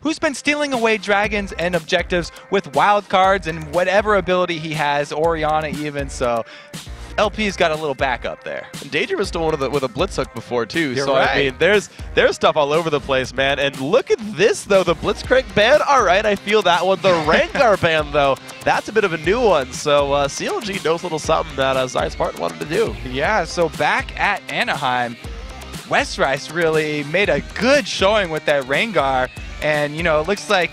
who's been stealing away dragons and objectives with wild cards and whatever ability he has, Orianna even, so LP's got a little backup there. And Daedra was still with a blitz hook before too, You're so right. I mean, there's stuff all over the place, man. And look at this though, the Blitzcrank ban. All right, I feel that one. The Rengar ban though, that's a bit of a new one. So CLG knows a little something that Zion Spartan wanted to do. Yeah, so back at Anaheim, Westrice really made a good showing with that Rengar, and you know, it looks like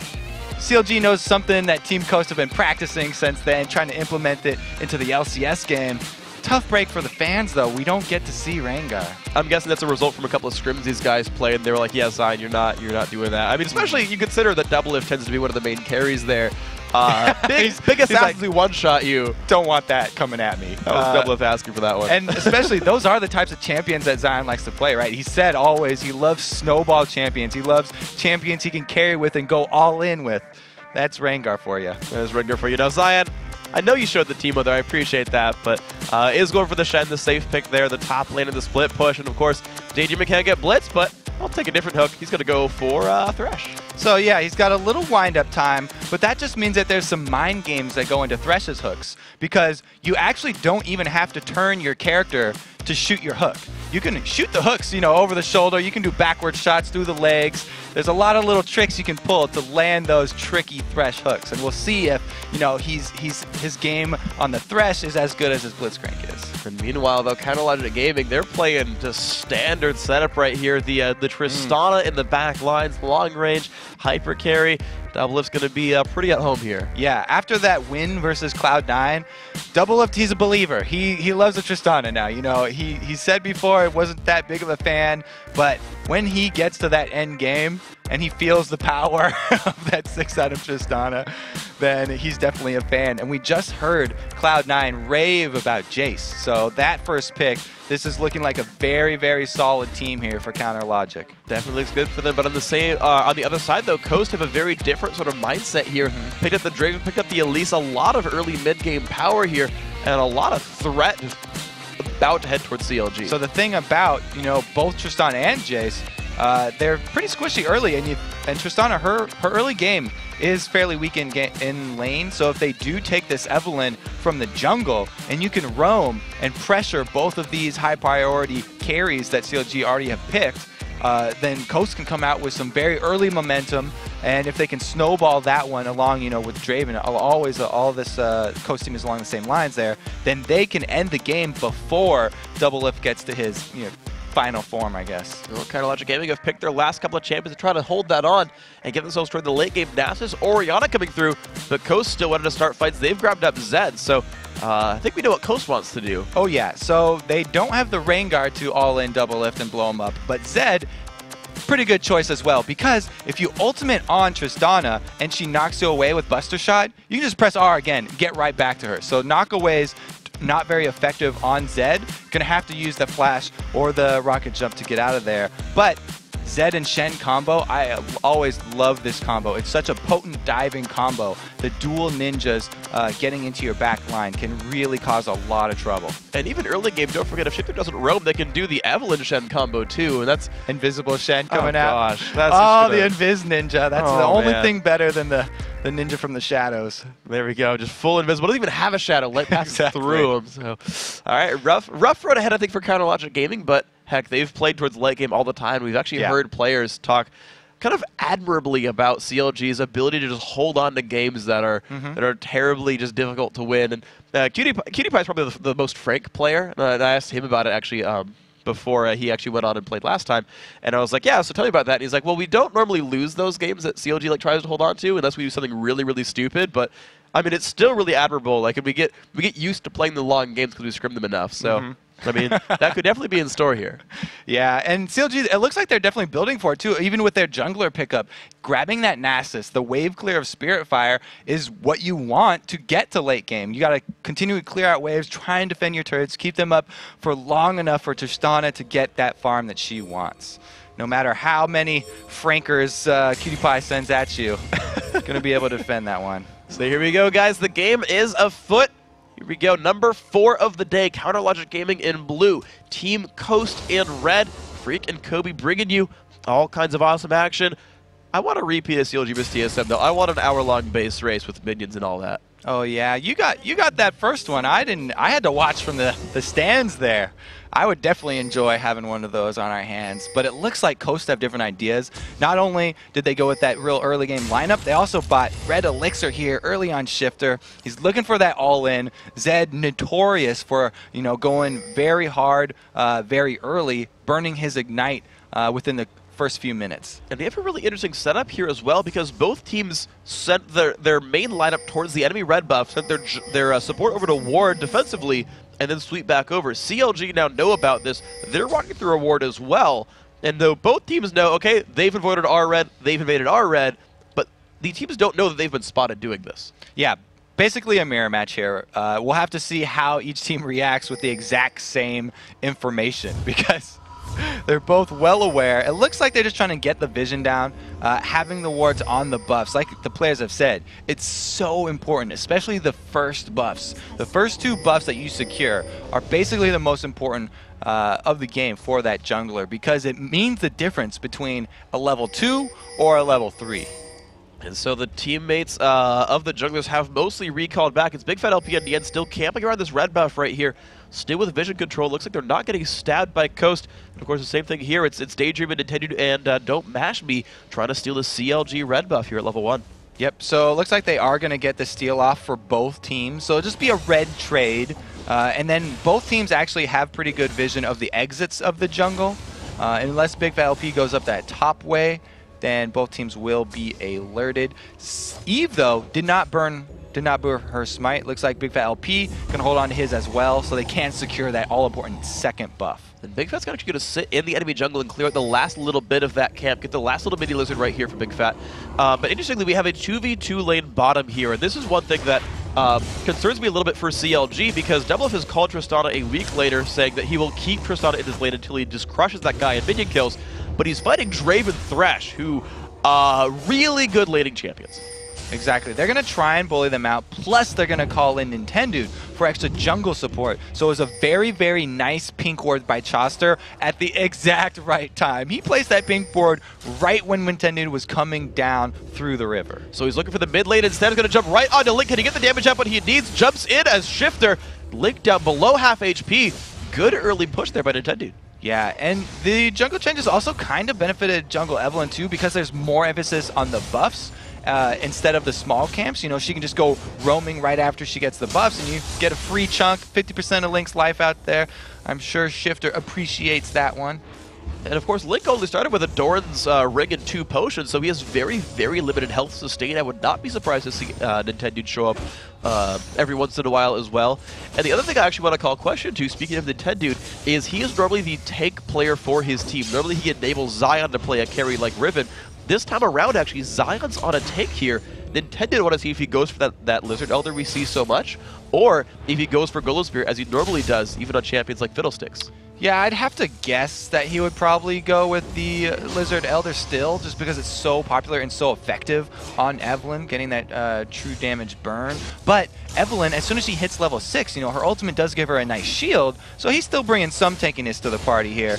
CLG knows something that Team Coast have been practicing since then, trying to implement it into the LCS game. Tough break for the fans, though. We don't get to see Rengar. I'm guessing that's a result from a couple of scrims these guys played, and they were like, yeah, Zion, you're not doing that. I mean, especially you consider that Doublelift tends to be one of the main carries there. Big assassins who one-shot you. Don't want that coming at me. That was Doublelift asking for that one. And especially, those are the types of champions that Zion likes to play, right? He said always he loves snowball champions. He loves champions he can carry with and go all in with. That's Rengar for you. There's Rengar for you. Now, Zion, I know you showed the Teemo there, I appreciate that, but is going for the Shen, the safe pick there, the top lane of the split push, and of course, Daedra can't get blitzed, but I'll take a different hook. He's going to go for Thresh. So yeah, he's got a little wind-up time, but that just means that there's some mind games that go into Thresh's hooks, because you actually don't even have to turn your character to shoot your hook. You can shoot the hooks, you know, over the shoulder. You can do backward shots through the legs. There's a lot of little tricks you can pull to land those tricky Thresh hooks, and we'll see if, you know, his game on the Thresh is as good as his Blitzcrank is. And meanwhile, though, Counterlogic Gaming, they're playing just standard setup right here. The Tristana in the back lines, long range, hyper carry. Doublelift's going to be pretty at home here. Yeah, after that win versus Cloud9, Doublelift, he's a believer. He loves the Tristana now. You know, he said before it wasn't that big of a fan, but when he gets to that end game and he feels the power of that 6 out of Tristana, then he's definitely a fan. And we just heard Cloud9 rave about Jace. So that first pick, this is looking like a very, very solid team here for Counterlogic. Definitely looks good for them, but on the other side though, Coast have a very different sort of mindset here. Picked up the Draven, picked up the Elise, a lot of early mid-game power here, and a lot of threat about to head towards CLG. So the thing about, you know, both Tristana and Jace, they're pretty squishy early, and Tristana, her early game is fairly weak in lane, so if they do take this Evelynn from the jungle, and you can roam and pressure both of these high priority carries that CLG already have picked, then Coast can come out with some very early momentum, and if they can snowball that one along, you know, with Draven, all this Coast team is along the same lines there, then they can end the game before Doublelift gets to his, you know, final form, I guess. Well, Counterlogic Gaming have picked their last couple of champions to try to hold that on and get themselves toward the late game. Nasus, Orianna coming through, but Coast still wanted to start fights. They've grabbed up Zed, so I think we know what Coast wants to do. Oh yeah, so they don't have the Rengar to all-in Doublelift and blow him up, but Zed, pretty good choice as well, because if you ultimate on Tristana and she knocks you away with Buster Shot, you can just press R again, get right back to her. So knockaways, not very effective on Zed. Gonna have to use the flash or the rocket jump to get out of there. But Zed and Shen combo, I always love this combo. It's such a potent diving combo. The dual ninjas getting into your back line can really cause a lot of trouble. And even early game, don't forget, if Shifter doesn't roam, they can do the Evelynn Shen combo too, and that's Invisible Shen coming out. Gosh, that's the Invis Ninja. That's the only thing better than the ninja from the shadows. There we go, just full invisible. Doesn't even have a shadow. Light passes through him. So, all right, rough road ahead, I think, for Counterlogic Gaming, but heck, they've played towards late game all the time. We've actually heard players talk kind of admirably about CLG's ability to just hold on to games that are terribly just difficult to win. And Cutie Pie is probably the most frank player. And I asked him about it actually before he actually went on and played last time. And I was like, yeah, so tell me about that. And he's like, well, we don't normally lose those games that CLG like tries to hold on to unless we do something really, really stupid. But I mean, it's still really admirable. Like, we get used to playing the long games because we scrim them enough. So. I mean, that could definitely be in store here. Yeah, and CLG, it looks like they're definitely building for it too, even with their jungler pickup. Grabbing that Nasus, the wave clear of Spirit Fire, is what you want to get to late game. You got to continue to clear out waves, try and defend your turrets, keep them up for long enough for Tristana to get that farm that she wants. No matter how many Frankers Cutie Pie sends at you, going to be able to defend that one. So here we go, guys. The game is afoot. Here we go, number 4 of the day, Counterlogic Gaming in blue, Team Coast in red, Freak and Kobe bringing you all kinds of awesome action. I want a repeat of CLG vs TSM, though. I want an hour-long base race with minions and all that. Oh yeah, you got that first one. I didn't. I had to watch from the stands there. I would definitely enjoy having one of those on our hands. But it looks like Coast have different ideas. Not only did they go with that real early game lineup, they also bought Red Elixir here early on Shifter. He's looking for that all-in. Zed notorious for going very hard, very early, burning his Ignite within the first few minutes. And they have a really interesting setup here as well, because both teams sent their main lineup towards the enemy red buff, sent their support over to Ward defensively, and then sweep back over. CLG now know about this. They're walking through a Ward as well. And though both teams know, okay, they've avoided our red, they've invaded our red, but the teams don't know that they've been spotted doing this. Yeah. Basically a mirror match here. We'll have to see how each team reacts with the exact same information, because they're both well aware. It looks like they're just trying to get the vision down, having the wards on the buffs. Like the players have said, it's so important, especially the first buffs. The first 2 buffs that you secure are basically the most important of the game for that jungler, because it means the difference between a level 2 or a level 3. And so the teammates of the junglers have mostly recalled back. It's Big Fat LP at the end, still camping around this red buff right here. Still with vision control. Looks like they're not getting stabbed by Coast. And of course, the same thing here. It's Daydream and Nintendo and Don't Mash Me trying to steal the CLG red buff here at level 1. Yep, so it looks like they are going to get the steal off for both teams. So it'll just be a red trade. And then both teams actually have pretty good vision of the exits of the jungle. Unless Big Fat LP goes up that top way, then both teams will be alerted. Eve, though, did not burn her smite. Looks like Big Fat LP can hold on to his as well, so they can secure that all-important second buff. And Big Fat's actually going to sit in the enemy jungle and clear out the last little bit of that camp, get the last little mini lizard right here for Big Fat. But interestingly, we have a 2v2 lane bottom here, and this is one thing that concerns me a little bit for CLG, because Doublelift has called Tristana a week later, saying that he will keep Tristana in his lane until he just crushes that guy in minion kills. But he's fighting Draven Thresh, who really good laning champions. Exactly. They're going to try and bully them out, plus they're going to call in Nintendo for extra jungle support. So it was a very, very nice pink ward by Choster at the exact right time. He placed that pink ward right when Nintendo was coming down through the river. So he's looking for the mid lane. Instead, he's going to jump right onto Link. Can he get the damage up when he needs? Jumps in as Shifter. Link down below half HP. Good early push there by Nintendo. Yeah, and the jungle changes also kind of benefited Jungle Evelynn too, because there's more emphasis on the buffs. Instead of the small camps, she can just go roaming right after she gets the buffs, and you get a free chunk, 50% of Link's life out there. I'm sure Shifter appreciates that one. And of course, Link only started with a Doran's ring and 2 potions, so he has very, very limited health sustain. I would not be surprised to see Nintendo show up every once in a while as well. And the other thing I actually want to call question to, speaking of Nintendo, is he is normally the tank player for his team. Normally he enables Zion to play a carry like Riven. This time around, actually, Zion's on a take here. Nintendo want to see if he goes for that Lizard Elder we see so much, or if he goes for Golem Spear, as he normally does, even on champions like Fiddlesticks. Yeah, I'd have to guess that he would probably go with the Lizard Elder still, just because it's so popular and so effective on Evelynn, getting that true damage burn. But Evelynn, as soon as she hits level 6, her ultimate does give her a nice shield, so he's still bringing some tankiness to the party here.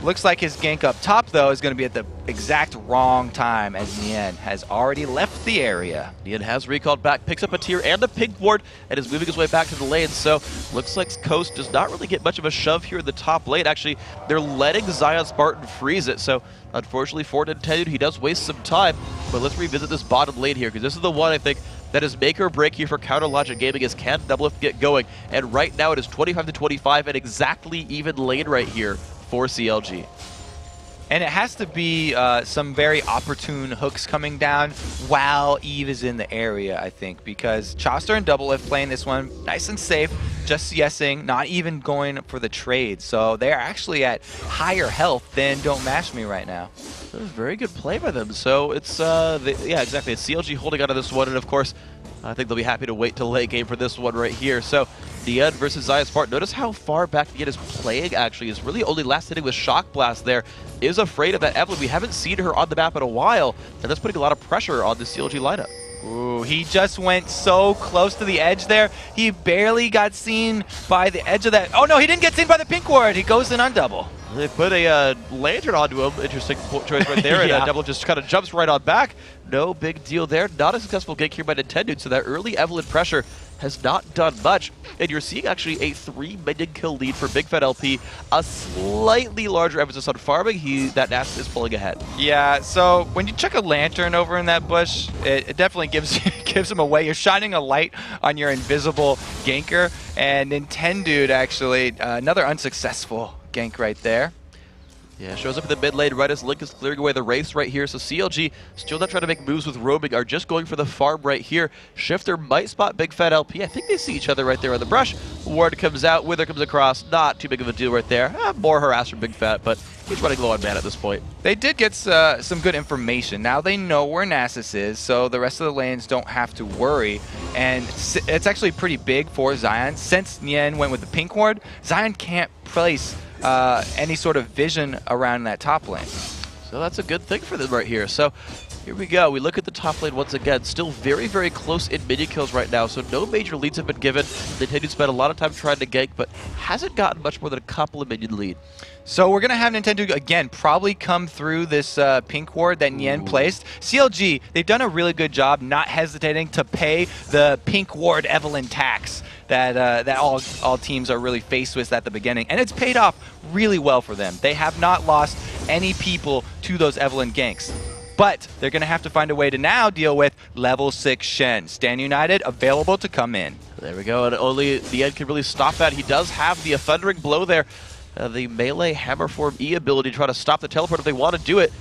Looks like his gank up top, though, is going to be at the exact wrong time, as Nian has already left the area. Nian has recalled back, picks up a tier and a pink ward, and is moving his way back to the lane. So looks like Coast does not really get much of a shove here in the top lane. Actually, they're letting Zion Spartan freeze it. So unfortunately for Nintendo, he does waste some time. But let's revisit this bottom lane here, because this is the one I think that is make or break here for Counter Logic Gaming, as can Doublelift get going. And right now it is 25-25, and exactly even lane right here for CLG. And it has to be some very opportune hooks coming down while Eve is in the area, I think, because Choster and Doublelift playing this one nice and safe, just CSing, not even going for the trade. So they're actually at higher health than Don't Mash Me right now. That was a very good play by them. So it's, yeah, exactly. It's CLG holding on to this one, and of course, I think they'll be happy to wait till late game for this one right here. So, Nian versus Zion Spartan. Notice how far back Nian is playing, actually. Is really only last hitting with Shock Blast there. Is afraid of that Evelynn. We haven't seen her on the map in a while, and that's putting a lot of pressure on the CLG lineup. Ooh, he just went so close to the edge there. He barely got seen by the edge of that. Oh no, he didn't get seen by the pink ward. He goes in on double. They put a lantern onto him. Interesting choice right there. Yeah. And Devil just kind of jumps right on back. No big deal there. Not a successful gank here by Nintendo, so that early Evelynn pressure has not done much. And you're seeing actually a 3-minion kill lead for Big Fat LP. A slightly larger emphasis on farming. That Nasus is pulling ahead. Yeah, so when you chuck a lantern over in that bush, it definitely gives him away. You're shining a light on your invisible ganker. And Nintendude actually, another unsuccessful gank right there. Yeah, shows up in the mid lane right as Link is clearing away the Wraiths right here. So CLG still not trying to make moves with roaming, are just going for the farm right here. Shifter might spot Big Fat LP. I think they see each other right there on the brush. Ward comes out, Wither comes across. Not too big of a deal right there. More harass from Big Fat, but he's running low on mana at this point. They did get some good information. Now they know where Nasus is, so the rest of the lanes don't have to worry. And it's actually pretty big for Zion. Since Nien went with the pink ward, Zion can't place any sort of vision around that top lane. So that's a good thing for them right here. So here we go. We look at the top lane once again. Still very, very close in minion kills right now. So no major leads have been given. Nintendo spent a lot of time trying to gank, but hasn't gotten much more than a couple of minion lead. So we're going to have Nintendo, again, probably come through this pink ward that Nien placed. CLG, they've done a really good job not hesitating to pay the pink ward Evelynn tax that all teams are really faced with at the beginning. And it's paid off really well for them. They have not lost any people to those Evelynn ganks. But they're going to have to find a way to now deal with level 6 Shen. Stand United available to come in. There we go, and only the end can really stop that. He does have the Thundering Blow there. The melee Hammer Form E ability to try to stop the teleport if they want to do it.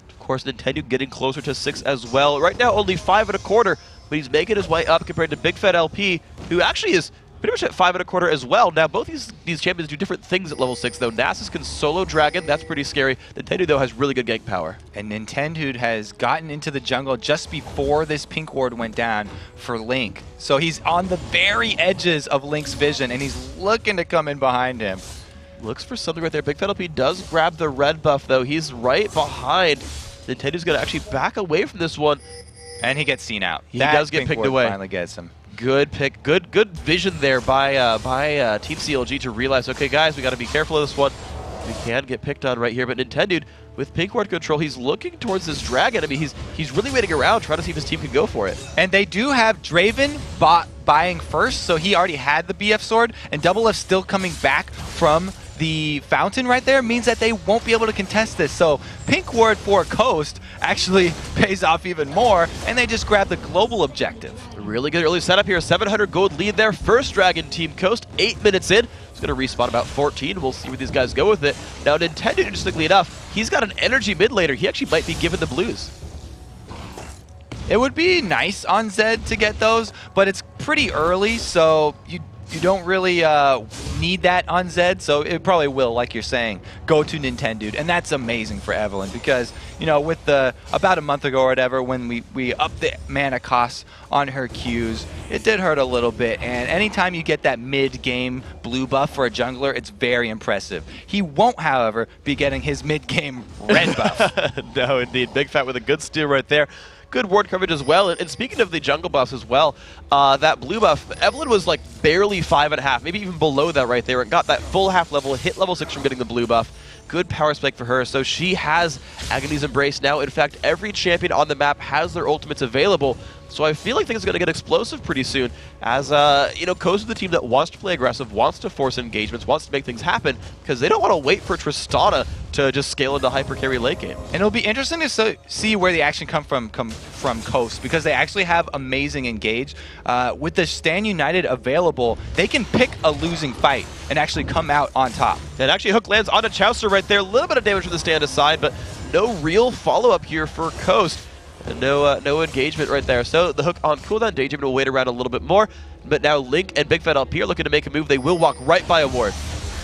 Of course, Nintendo getting closer to 6 as well. Right now, only 5 1/4, but he's making his way up compared to Big Fat LP, who actually is pretty much at 5 1/4 as well. Now, both these champions do different things at level 6, though. Nasus can solo Dragon. That's pretty scary. Nintendo, though, has really good gank power. And Nintendo has gotten into the jungle just before this pink ward went down for Link. So he's on the very edges of Link's vision, and he's looking to come in behind him. Looks for something right there. Big Fat LP does grab the red buff, though. He's right behind. Nintendo's going to actually back away from this one. And he gets seen out. He does get picked away. Finally gets him. Good pick. Good vision there by Team CLG to realize, okay, guys, we got to be careful of this one. We can get picked on right here, but Nintendo, with pink ward control, he's looking towards this dragon. I mean, he's really waiting around, trying to see if his team can go for it. And they do have Draven buying first, so he already had the BF sword, and Double F still coming back from the fountain right there means that they won't be able to contest this. So pink ward for Coast actually pays off even more, and they just grab the global objective. Really good early setup here. 700 gold lead there. First Dragon Team Coast, 8 minutes in. It's going to respawn about 14. We'll see where these guys go with it. Now, Nintendo, interestingly enough, he's got an energy mid laner. He actually might be given the blues. It would be nice on Zed to get those, but it's pretty early, so you don't really need that on Zed, so it probably will, like you're saying, go to Nintendo, and that's amazing for Evelynn because, you know, with about a month ago or whatever, when we upped the mana costs on her Qs, it did hurt a little bit, and anytime you get that mid-game blue buff for a jungler, it's very impressive. He won't, however, be getting his mid-game red buff. No, indeed. Big Fat with a good steal right there. Good ward coverage as well. And speaking of the jungle buffs as well, that blue buff, Evelynn was like barely 5.5, maybe even below that right there. It got that full half level, hit level 6 from getting the blue buff. Good power spike for her. So she has Agony's Embrace now. In fact, every champion on the map has their ultimates available. So I feel like things are going to get explosive pretty soon as, you know, Coast is the team that wants to play aggressive, wants to force engagements, wants to make things happen because they don't want to wait for Tristana to just scale into hyper carry late game. And it'll be interesting to see where the action come from Coast because they actually have amazing engage. With the Stand United available, they can pick a losing fight and actually come out on top. And actually Hook lands onto Chaucer right there. A little bit of damage from the stand aside, but no real follow-up here for Coast. And no engagement right there. So the Hook on cooldown. Daydream will wait around a little bit more. But now Link and Big Fat LP are looking to make a move. They will walk right by a ward.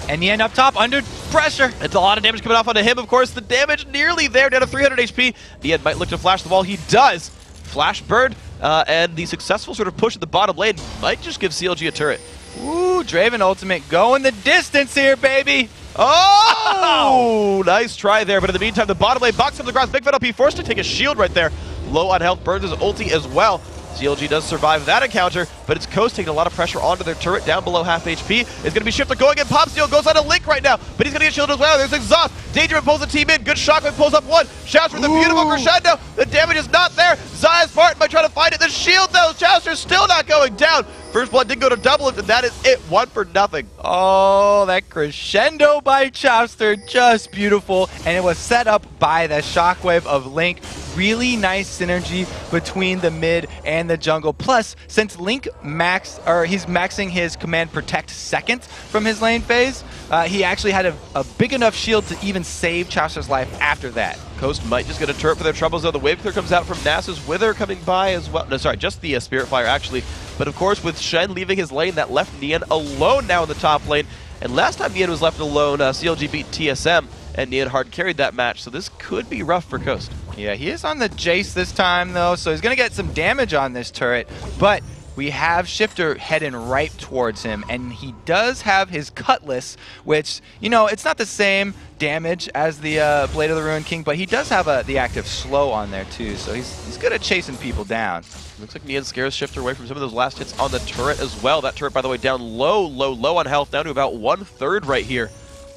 And Nien up top under pressure. It's a lot of damage coming off onto him, of course. The damage nearly there, down to 300 HP. Nien might look to flash the wall. He does. Flash burn. And the successful sort of push at the bottom lane might just give CLG a turret. Ooh, Draven ultimate going the distance here, baby. Oh! Nice try there. But in the meantime, the bottom lane box comes across. Big Fat LP forced to take a shield right there. Low on health, burns his ulti as well. CLG does survive that encounter, but it's Coast taking a lot of pressure onto their turret down below half HP. It's going to be Shifter going in. Pop Steel goes on a Link right now, but he's going to get shielded as well. There's Exhaust. Dangerman pulls the team in. Good Shockwave pulls up one. Shouts for the beautiful crescendo. The damage is not there. Xayah Spartan might try to find it. The shield though. Chowster's still not going down. First blood did go to double it, and that is it. 1 for nothing. Oh, that crescendo by Chowster, just beautiful. And it was set up by the Shockwave of Link. Really nice synergy between the mid and the jungle. Plus, since Link he's maxing his Command Protect second from his lane phase, he actually had a big enough shield to even save Chowster's life after that. Coast might just get a turret for their troubles, though. The Wave Clear comes out from Nasus Wither coming by as well. No, sorry, just the Spirit Fire, actually. But of course, with Shen leaving his lane, that left Nian alone now in the top lane. And last time Nian was left alone, CLG beat TSM, and Nian hard carried that match. So this could be rough for Coast. Yeah, he is on the Jace this time, though, so he's going to get some damage on this turret. But we have Shifter heading right towards him, and he does have his Cutlass, which, you know, it's not the same damage as the Blade of the Ruined King, but he does have the active slow on there, too, so he's good at chasing people down. Looks like Nian scares Shifter away from some of those last hits on the turret as well. That turret, by the way, down low on health, down to about 1/3 right here.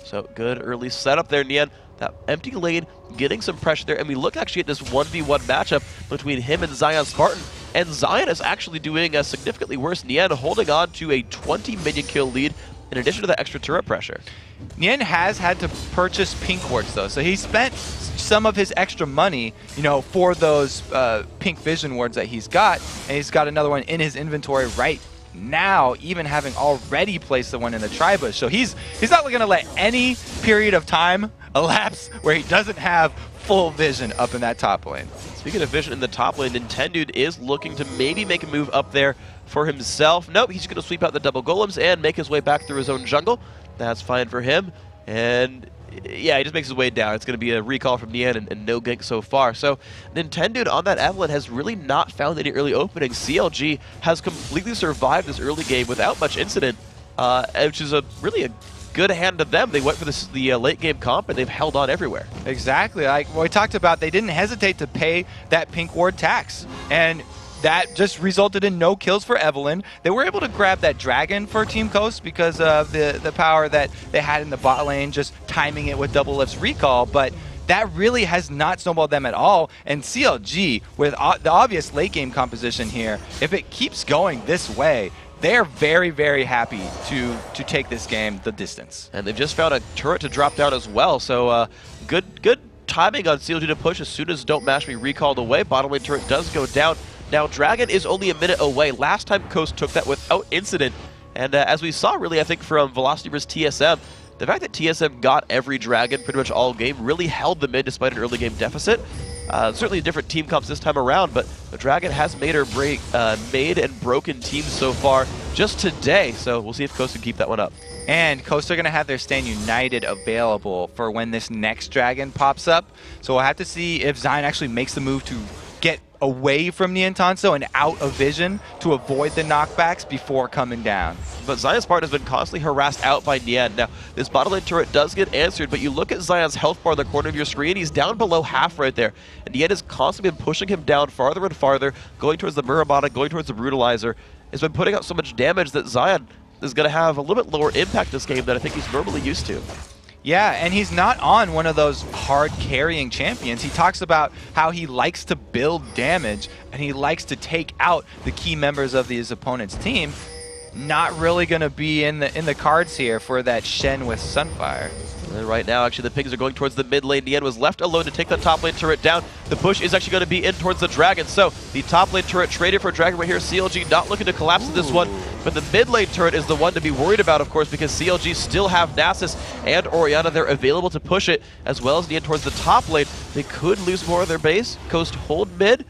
So good early setup there, Nian. That empty lane getting some pressure there, and we look actually at this 1v1 matchup between him and Xayah Spartan, and Xayah is actually doing significantly worse. Nian holding on to a 20 minion kill lead in addition to the extra turret pressure. Nian has had to purchase pink wards though, so he spent some of his extra money, you know, for those pink vision wards that he's got, and he's got another one in his inventory right now, even having already placed the one in the Tribush. So he's not going to let any period of time elapse where he doesn't have full vision up in that top lane. Speaking of vision in the top lane, Nintendude is looking to maybe make a move up there for himself. Nope, he's going to sweep out the double golems and make his way back through his own jungle. That's fine for him. And yeah, he just makes his way down. It's going to be a recall from Nian and no gank so far. So Nintendude on that Evelynn has really not found any early openings. CLG has completely survived this early game without much incident, which is really a good hand to them. They went for the late game comp, and they've held on everywhere. Exactly. Like we talked about, they didn't hesitate to pay that pink ward tax, and that just resulted in no kills for Evelynn. They were able to grab that dragon for Team Coast because of the power that they had in the bot lane, just timing it with Doublelift's recall, but that really has not snowballed them at all. And CLG, with the obvious late game composition here, if it keeps going this way, they're very, very happy to take this game the distance. And they've just found a turret to drop down as well, so good timing on CLG to push as soon as Don't Mash Me recalled away. Bottom lane turret does go down. Now, Dragon is only a minute away. Last time Coast took that without incident. And as we saw, really, I think, from Velocity vs. TSM, the fact that TSM got every Dragon pretty much all game really held them in despite an early game deficit. Certainly different team comps this time around, but the Dragon has made and broken teams so far just today. So we'll see if Coast can keep that one up. And Coast are going to have their Stand United available for when this next Dragon pops up. So we'll have to see if Zion actually makes the move to get away from Nian Tanso and out of vision to avoid the knockbacks before coming down. But Xayah's part has been constantly harassed out by Nian. Now, this bottom lane turret does get answered, but you look at Zion's health bar in the corner of your screen, he's down below half right there. And Nian has constantly been pushing him down farther and farther, going towards the Muramana, going towards the Brutalizer. It's been putting out so much damage that Zion is going to have a little bit lower impact this game than I think he's normally used to. Yeah, and he's not on one of those hard carrying champions. He talks about how he likes to build damage and he likes to take out the key members of his opponent's team. Not really going to be in the cards here for that Shen with Sunfire. And right now, actually, the Pigs are going towards the mid lane. Nian was left alone to take the top lane turret down. The push is actually going to be in towards the Dragon. So the top lane turret traded for Dragon right here. CLG not looking to collapse in this one. But the mid lane turret is the one to be worried about, of course, because CLG still have Nasus and Orianna there available to push it, as well as Nian towards the top lane. They could lose more of their base. Coast hold mid.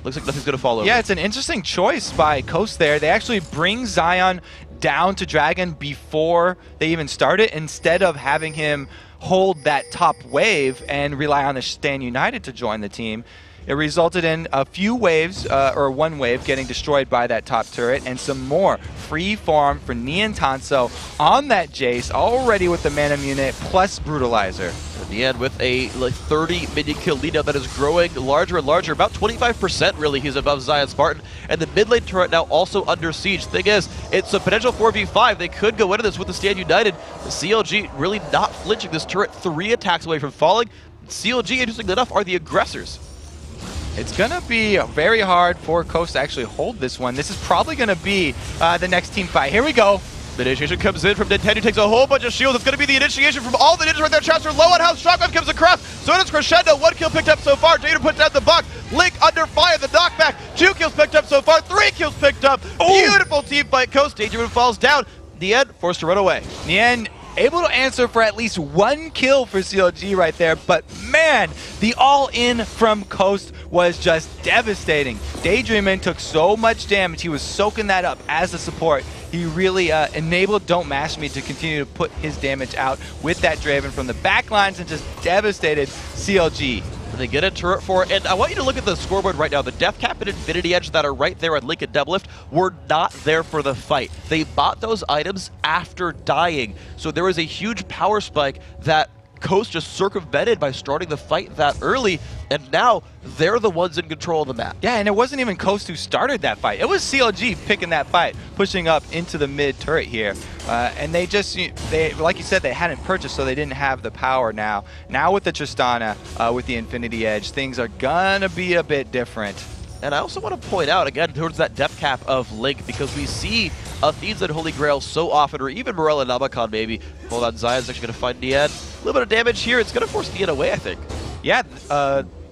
Looks like nothing's going to follow. Yeah, it's an interesting choice by Coast there. They actually bring Zion down to Dragon before they even start it, instead of having him hold that top wave and rely on the Stand United to join the team. It resulted in a few waves, or one wave, getting destroyed by that top turret, and some more free farm for Nian Tanso on that Jace, already with the Mana unit plus Brutalizer. Nian with a 30 minion kill lead now that is growing larger and larger. About 25% really he's above Zion Spartan. And the mid lane turret now also under siege. Thing is, it's a potential 4v5. They could go into this with the Stand United. The CLG really not flinching. This turret 3 attacks away from falling. CLG, interestingly enough, are the aggressors. It's going to be very hard for Coast to actually hold this one. This is probably going to be the next team fight. Here we go. The initiation comes in from Nintendo, takes a whole bunch of shields. It's going to be the initiation from all the ninjas right there. Chats are low on health. Shotgun comes across. So does Crescendo. 1 kill picked up so far. Jada puts down the box. Link under fire. The knockback. 2 kills picked up so far. 3 kills picked up. Ooh. Beautiful team fight. Coast. Dangerman falls down. Nian forced to run away. Nian able to answer for at least 1 kill for CLG right there, but man, the all-in from Coast was just devastating. Daydreamin took so much damage, he was soaking that up as a support. He really enabled Don't Mash Me to continue to put his damage out with that Draven from the backlines and just devastated CLG. And they get a turret for it. And I want you to look at the scoreboard right now. The Death Cap and Infinity Edge that are right there at Link and Doublelift were not there for the fight. They bought those items after dying. So there was a huge power spike that Coast just circumvented by starting the fight that early, and now they're the ones in control of the map. Yeah, and it wasn't even Coast who started that fight. It was CLG picking that fight, pushing up into the mid turret here. And they just, like you said, they hadn't purchased, so they didn't have the power now. Now with the Tristana, with the Infinity Edge, things are gonna be a bit different. And I also want to point out, again, towards that depth cap of Link, because we see Athenes and Holy Grail so often, or even Morella and Namakan maybe. Hold on, Zion's actually going to find Nian. A little bit of damage here. It's going to force Nian away, I think. Yeah,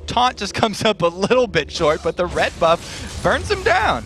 Taunt just comes up a little bit short, but the red buff burns him down.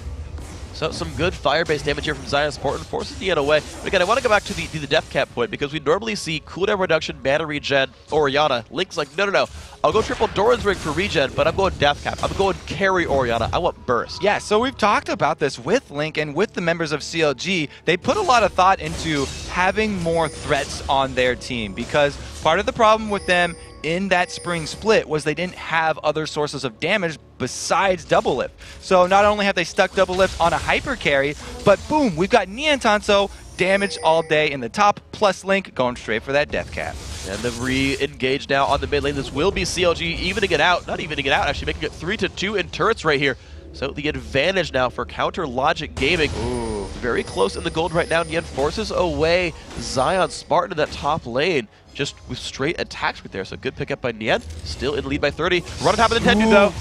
So some good fire-based damage here from Zion Spartan, forces Nian away. But again, I want to go back to the depth cap point, because we normally see cooldown reduction, mana regen, Orianna. Link's like, no. I'll go triple Doran's Ring for regen, but I'm going depth cap. I'm going carry Orianna. I want burst. Yeah, so we've talked about this with Link and with the members of CLG. They put a lot of thought into having more threats on their team, because part of the problem with them in that spring split was they didn't have other sources of damage besides Doublelift. So not only have they stuck Doublelift on a hyper carry, but boom, we've got Nian Tanso damage all day in the top, plus Link going straight for that death cap. And the re-engage now on the mid lane. This will be CLG evening it out. Not evening it out, actually making it 3-2 in turrets right here. So the advantage now for Counter Logic Gaming. Ooh, very close in the gold right now. Nian forces away Zion Spartan in that top lane, just with straight attacks right there. So good pickup by Nian. Still in lead by 30. Run on top of the Nintendo though.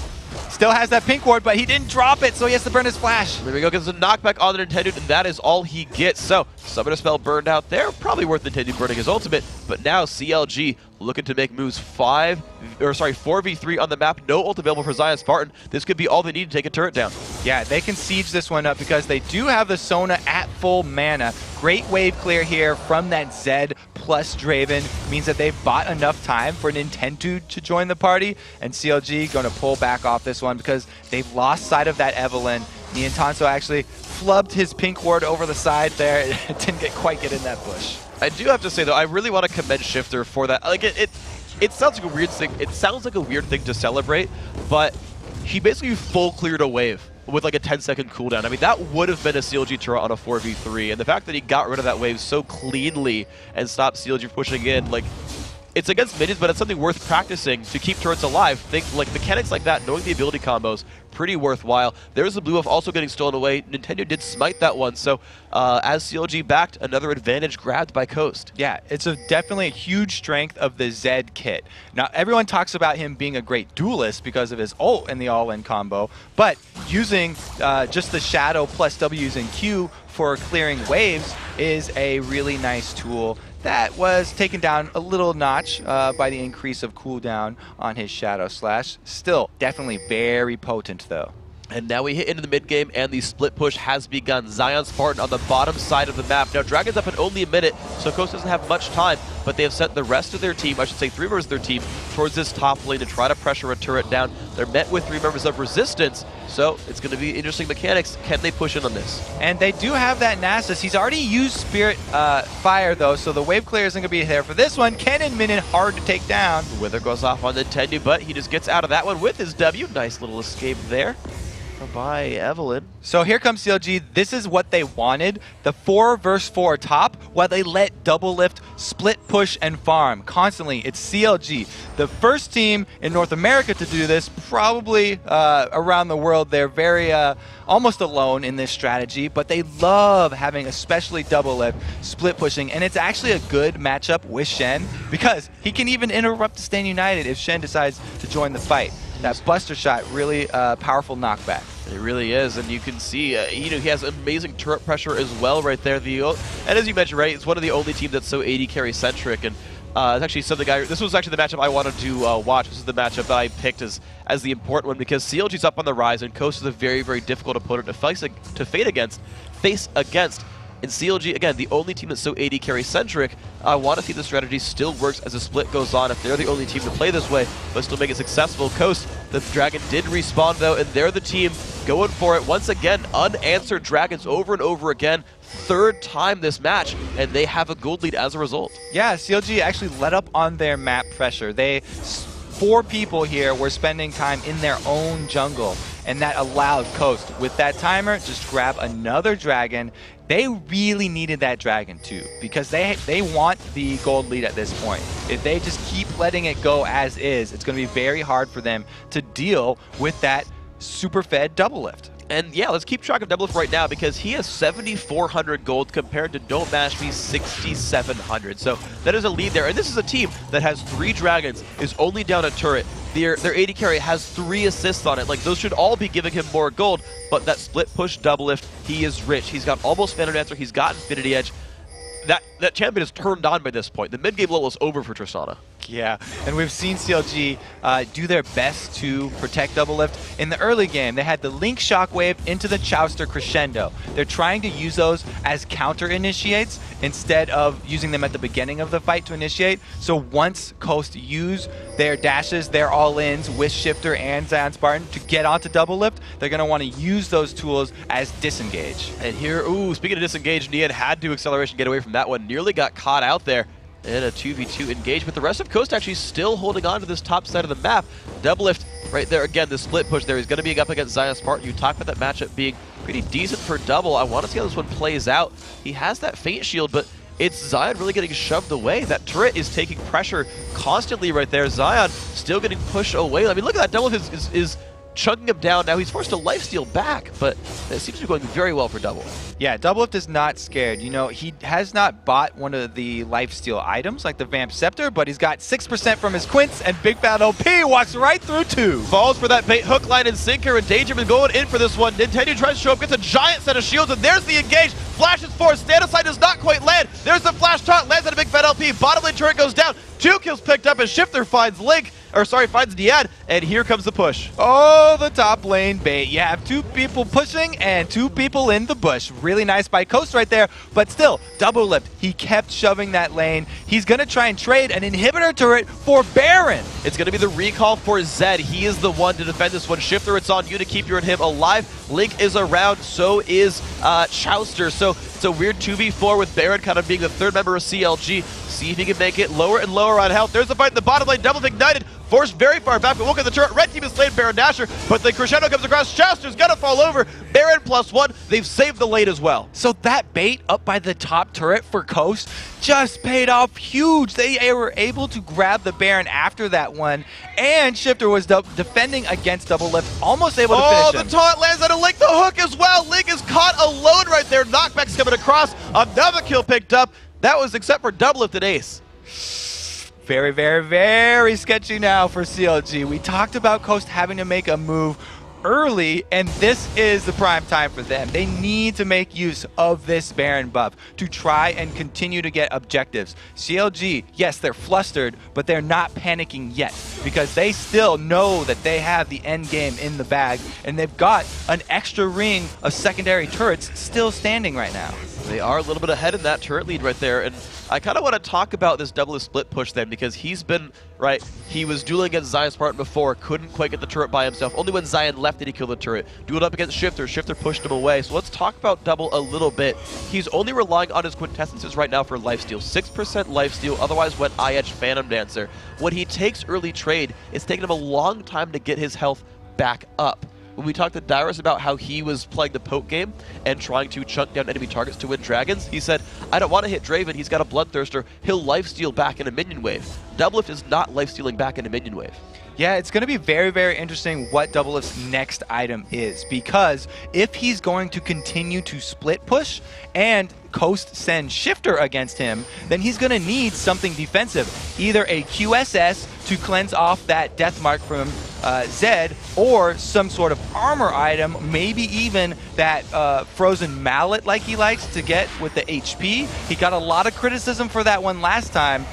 Still has that pink ward, but he didn't drop it, so he has to burn his flash. There we go, gets a knockback on the Nintendo, and that is all he gets. So, Summoner Spell burned out there. Probably worth Nintendo burning his ultimate, but now CLG looking to make moves 4v3 on the map. No ult available for Zion Spartan. This could be all they need to take a turret down. Yeah, they can siege this one up because they do have the Sona at full mana. Great wave clear here from that Zed plus Draven. Means that they've bought enough time for Nintendo to join the party, and CLG going to pull back off this one because they've lost sight of that Evelynn. Nian Tanso actually flubbed his pink ward over the side there. It didn't quite get in that bush. I do have to say though, I really want to commend Shifter for that. Like it sounds like a weird thing. It sounds like a weird thing to celebrate, but he basically full cleared a wave with like a 10-second cooldown. I mean, that would have been a CLG turret on a 4v3, and the fact that he got rid of that wave so cleanly and stopped CLG pushing in, like, it's against minions, but it's something worth practicing to keep turrets alive. Think like mechanics like that, knowing the ability combos, pretty worthwhile. There's the blue buff also getting stolen away. Nintendo did smite that one, so as CLG backed, another advantage grabbed by Coast. Yeah, it's definitely a huge strength of the Zed kit. Now, everyone talks about him being a great duelist because of his ult and the all-in combo, but using just the Shadow plus W's and Q for clearing waves is a really nice tool that was taken down a little notch by the increase of cooldown on his Shadow Slash. Still, definitely very potent though. And now we hit into the mid game, and the split push has begun. Zion Spartan on the bottom side of the map. Now, Dragon's up in only a minute, so Coast doesn't have much time, but they have sent the rest of their team, I should say 3 members of their team, towards this top lane to try to pressure a turret down. They're met with 3 members of Resistance, so it's going to be interesting mechanics. Can they push in on this? And they do have that Nasus. He's already used Spirit Fire, though, so the wave clear isn't going to be there for this one. Ken and Minion hard to take down. Wither goes off on Nintendo, but he just gets out of that one with his W. Nice little escape there. by Evelyn. So here comes CLG. This is what they wanted. The 4 versus 4 top, while they let double lift, split push, and farm constantly. It's CLG. The first team in North America to do this, probably around the world. They're very almost alone in this strategy, but they love having especially double lift, split pushing, and it's actually a good matchup with Shen because he can even interrupt Stand United if Shen decides to join the fight. That Buster Shot, really powerful knockback. It really is, and you can see he has amazing turret pressure as well right there. And as you mentioned, right, it's one of the only teams that's so AD carry centric, and it's actually something this was actually the matchup I wanted to watch. This is the matchup that I picked as the important one because CLG's up on the rise, and Coast is a very, very difficult opponent to face against. And CLG, again, the only team that's so AD carry centric. I want to see the strategy still works as a split goes on if they're the only team to play this way, but still make it successful. Coast, the Dragon did respawn though, and they're the team going for it. Once again, unanswered Dragons over and over again. Third time this match, and they have a gold lead as a result. Yeah, CLG actually let up on their map pressure. 4 people here were spending time in their own jungle, and that allowed Coast, with that timer, just grab another Dragon. They really needed that Dragon too, because they want the gold lead at this point. If they just keep letting it go as is, it's going to be very hard for them to deal with that super fed double lift. And yeah, let's keep track of Doublelift right now because he has 7,400 gold compared to Don't Mash Me's 6,700. So that is a lead there. And this is a team that has 3 Dragons, is only down a turret. Their AD carry has 3 assists on it. Like, those should all be giving him more gold, but that split push Doublelift, he is rich. He's got almost Phantom Dancer, he's got Infinity Edge. That champion is turned on by this point. The mid-game lull is over for Tristana. Yeah, and we've seen CLG do their best to protect double lift. In the early game, they had the Link Shockwave into the Chowster Crescendo. They're trying to use those as counter initiates instead of using them at the beginning of the fight to initiate. So once Coast use their dashes, their all-ins with Shifter and Zion Spartan to get onto double lift, they're going to want to use those tools as disengage. And here, speaking of disengage, Nian had to acceleration get away from that one. Nearly got caught out there in a 2v2 engage, but the rest of Coast actually still holding on to this top side of the map. Doublelift right there again, the split push there. He's going to be up against Zion Spartan. You talked about that matchup being pretty decent for double. I want to see how this one plays out. He has that Faint Shield, but it's Zion really getting shoved away. That turret is taking pressure constantly right there. Zion still getting pushed away. I mean, look at that. Doublelift is chunking him down. Now he's forced to lifesteal back, but it seems to be going very well for Double. Yeah, Doublelift is not scared. You know, he has not bought one of the lifesteal items like the Vamp Scepter, but he's got 6% from his Quints, and Big Fat OP walks right through 2. Falls for that bait, hook, line, and sinker, and Dangerman going in for this one. Nintendo tries to show up, gets a giant set of shields, and there's the engage. Flashes forward, stand aside does not quite land. There's the flash taunt, lands on a Big Fat LP. Bottom lane turret goes down. 2 kills picked up as Shifter finds finds Dian, and here comes the push. Oh, the top lane bait. You have 2 people pushing and 2 people in the bush. Really nice by Coast right there, but still, Doublelift, he kept shoving that lane. He's going to try and trade an inhibitor turret for Baron. It's going to be the recall for Zed. He is the one to defend this one. Shifter, it's on you to keep your and him alive. Link is around, so is Chowster. So it's a weird 2v4 with Baron kind of being the 3rd member of CLG. See if he can make it lower and lower on health. There's the fight in the bottom lane. Doublelift ignited. Forced very far back, but look at the turret. Red team is slain Baron Nashor, but the crescendo comes across. Chowster's gonna fall over. Baron +1. They've saved the lane as well. So that bait up by the top turret for Coast just paid off huge. They were able to grab the Baron after that one, and Shifter was defending against Doublelift, almost able to finish him. Oh, the taunt lands on a Link. The hook as well. Link is caught alone right there. Knockback's coming across. Another kill picked up. That was except for Doublelift and Ace. Very, very, very sketchy now for CLG. We talked about Coast having to make a move early, and this is the prime time for them. They need to make use of this Baron buff to try and continue to get objectives. CLG, yes, they're flustered, but they're not panicking yet because they still know that they have the end game in the bag, and they've got an extra ring of secondary turrets still standing right now. They are a little bit ahead in that turret lead right there, and I kind of want to talk about this Doublelift split push then, because he's been, right, he was dueling against Zion Spartan before, couldn't quite get the turret by himself. Only when Zion left did he kill the turret. Dueled up against Shifter, Shifter pushed him away. So let's talk about Double a little bit. He's only relying on his quintessences right now for lifesteal. 6% lifesteal, otherwise went IH Phantom Dancer. When he takes early trade, it's taken him a long time to get his health back up. when we talked to Dyrus about how he was playing the poke game and trying to chunk down enemy targets to win dragons, he said, I don't want to hit Draven, he's got a Bloodthirster, he'll lifesteal back in a minion wave. Doublelift is not lifestealing back in a minion wave. Yeah, it's going to be very, very interesting what Doublelift's next item is, because if he's going to continue to split push and Coast send Shifter against him, then he's going to need something defensive. Either a QSS to cleanse off that death mark from Zed, or some sort of armor item, maybe even that frozen mallet like he likes to get with the HP. He got a lot of criticism for that one last time.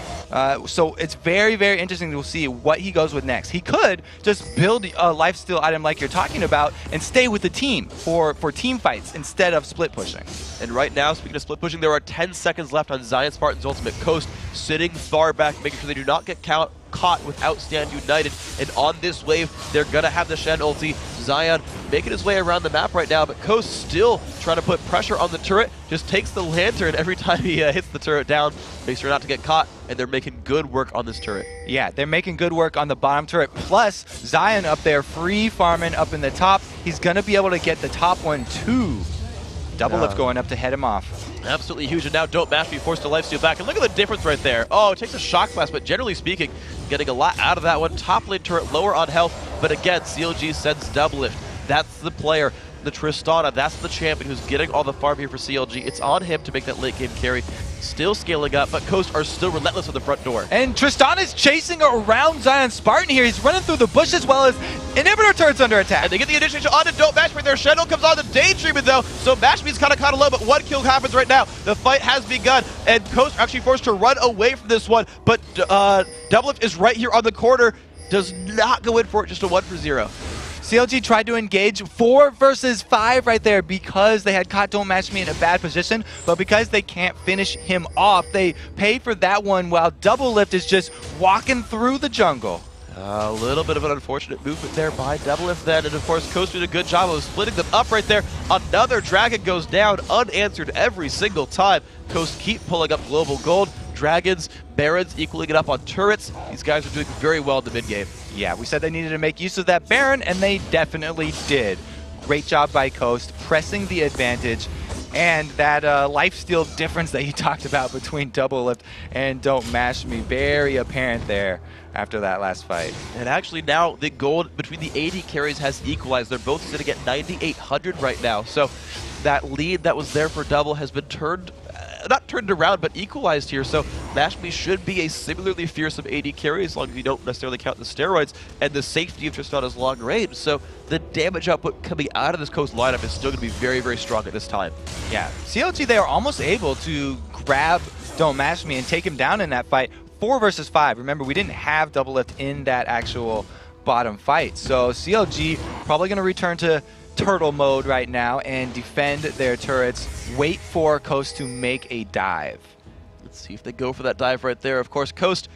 So it's very, very interesting to see what he goes with next. He could just build a lifesteal item like you're talking about and stay with the team for team fights instead of split pushing. And right now, speaking of split pushing, there are 10 seconds left on Zion Spartan's ultimate. Coast sitting far back, making sure they do not get caught without Stand United. And on this wave, they're going to have the Shen ulti. Zion making his way around the map right now, but Coast still trying to put pressure on the turret. Just takes the lantern every time he hits the turret down. Makes sure not to get caught, and they're making good work on this turret. Yeah, they're making good work on the bottom turret. Plus, Zion up there free farming up in the top. He's going to be able to get the top one too. Doublelift going up to head him off. Absolutely huge, and now Don't Mash be forced to lifesteal back. And look at the difference right there. Oh, it takes a shock blast, but generally speaking, getting a lot out of that one. Top lane turret lower on health, but again, CLG sends Doublelift. That's the player, the Tristana, that's the champion who's getting all the farm here for CLG. It's on him to make that late game carry. Still scaling up, but Coast are still relentless on the front door. And Tristan is chasing around Zion Spartan here. He's running through the bush as well as inhibitor turret's under attack. And they get the initiation on to Don't Mash right there. Shadow comes on to Daydreaming though, so Mashme's kind of low, but one kill happens right now. The fight has begun, and Coast are actually forced to run away from this one, but Doublelift is right here on the corner. Does not go in for it, just a 1-for-0. CLG tried to engage 4 versus 5 right there because they had caught Don't Match Me in a bad position, but because they can't finish him off, they pay for that one while Doublelift is just walking through the jungle. A little bit of an unfortunate movement there by Doublelift then, and of course Coast did a good job of splitting them up right there. Another dragon goes down, unanswered every single time. Coast keep pulling up global gold. Dragons, Barons equaling it up on turrets. These guys are doing very well in the mid game. Yeah, we said they needed to make use of that Baron, and they definitely did. Great job by Coast, pressing the advantage. And that lifesteal difference that you talked about between Doublelift and Don't Mash Me, very apparent there after that last fight. And actually now the gold between the AD carries has equalized. They're both sitting at 9,800 right now. So that lead that was there for Double has been turned, not turned around, but equalized here. So Mashme should be a similarly fearsome AD carry as long as you don't necessarily count the steroids and the safety of Tristana's long range. So the damage output coming out of this Coast lineup is still going to be very, very strong at this time. Yeah, CLG, they are almost able to grab Don't Mash Me and take him down in that fight. 4 versus 5. Remember, we didn't have Doublelift in that actual bottom fight. So CLG probably going to return to turtle mode right now and defend their turrets, wait for Coast to make a dive. Let's see if they go for that dive right there. Of course, Coast,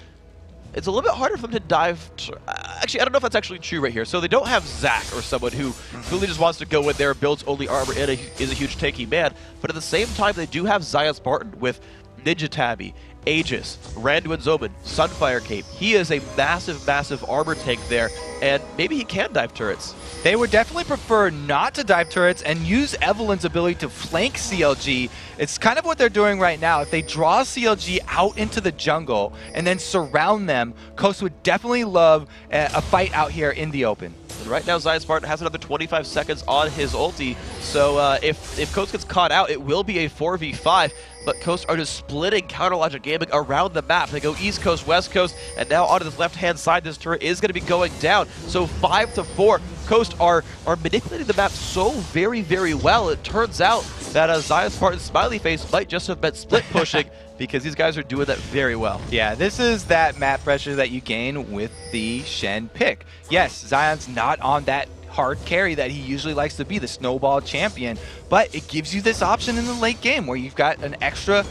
it's a little bit harder for them to dive. Actually, I don't know if that's actually true right here. So they don't have Zac or someone who really just wants to go in there, builds only armor, and is a huge tanky man. But at the same time, they do have Zion Spartan with Ninja Tabby, Aegis, Randuin's Omen, Sunfire Cape. He is a massive, massive armor tank there, and maybe he can dive turrets. They would definitely prefer not to dive turrets and use Evelyn's ability to flank CLG. It's kind of what they're doing right now. If they draw CLG out into the jungle and then surround them, Coast would definitely love a fight out here in the open. And right now, Zion Spartan has another 25 seconds on his ulti, so if Coast gets caught out, it will be a 4v5. But Coast are just splitting Counter Logic Gaming around the map. They go East Coast, West Coast, and now onto this left-hand side, this turret is going to be going down. So 5-4, Coast are manipulating the map so very, very well. It turns out that Zion Spartan's smiley face might just have been split pushing because these guys are doing that very well. Yeah, this is that map pressure that you gain with the Shen pick. Yes, Zion's not on that hard carry that he usually likes to be, the snowball champion, but it gives you this option in the late game where you've got an extra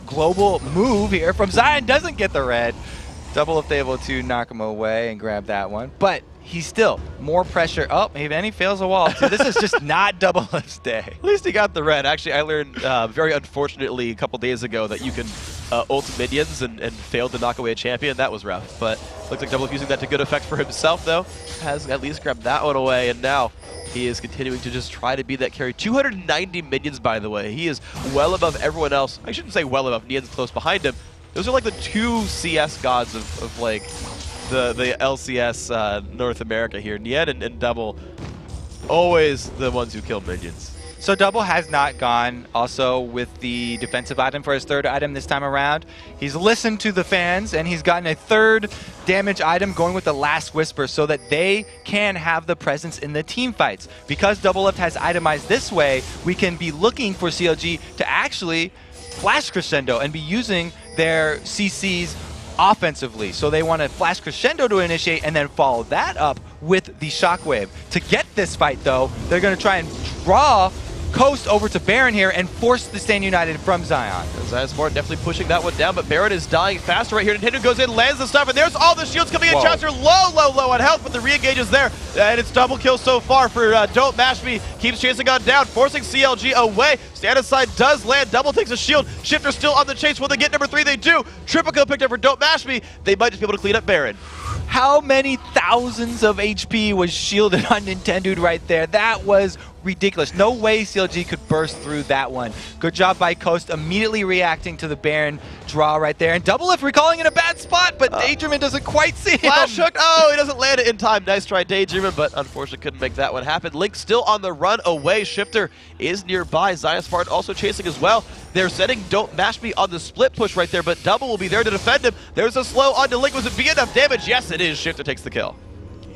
global move here from Zion. Doesn't get the red. Doublelift able to knock him away and grab that one, but he's still more pressure. Oh, maybe and he fails a wall. So this is just not Doublelift's day. At least he got the red. Actually, I learned very unfortunately a couple days ago that you can ult minions and failed to knock away a champion. That was rough, but looks like Doublelift using that to good effect for himself, though. Has at least grabbed that one away, and now he is continuing to just try to be that carry. 290 minions, by the way. He is well above everyone else. I shouldn't say well above. Nien's close behind him. Those are like the two CS gods of like the LCS North America here. Nien and Double, always the ones who kill minions. So Double has not gone also with the defensive item for his third item this time around. He's listened to the fans, and he's gotten a third damage item going with the Last Whisper so that they can have the presence in the team fights. Because Doublelift has itemized this way, we can be looking for CLG to actually flash crescendo and be using their CCs offensively. So they want to flash crescendo to initiate and then follow that up with the shockwave. To get this fight, though, they're going to try and draw Coast over to Baron here and force the Stand United from Zion. Zion Sport definitely pushing that one down, but Baron is dying faster right here. Nintendo goes in, lands the stuff, and there's all the shields coming in. Chaucer low on health, but the re-engage is there, and it's double kill so far for Don't Mash Me. Keeps chasing on down, forcing CLG away. Stand aside does land, Double takes a shield. Shifter still on the chase. Will they get number 3? They do. Triple kill picked up for Don't Mash Me. They might just be able to clean up Baron. How many thousands of HP was shielded on Nintendo right there? That was ridiculous. No way CLG could burst through that one. Good job by Coast immediately reacting to the Baron draw right there. And Doublelift recalling in a bad spot, but Daydreamin doesn't quite see him. Flash hook. Oh, he doesn't land it in time. Nice try, Daydreamin, but unfortunately couldn't make that one happen. Link still on the run away. Shifter is nearby. Zion Spartan also chasing as well. They're setting Don't Mash Me on the split push right there, but Double will be there to defend him. There's a slow onto Link. Was it be enough damage? Yes, it is. Shifter takes the kill.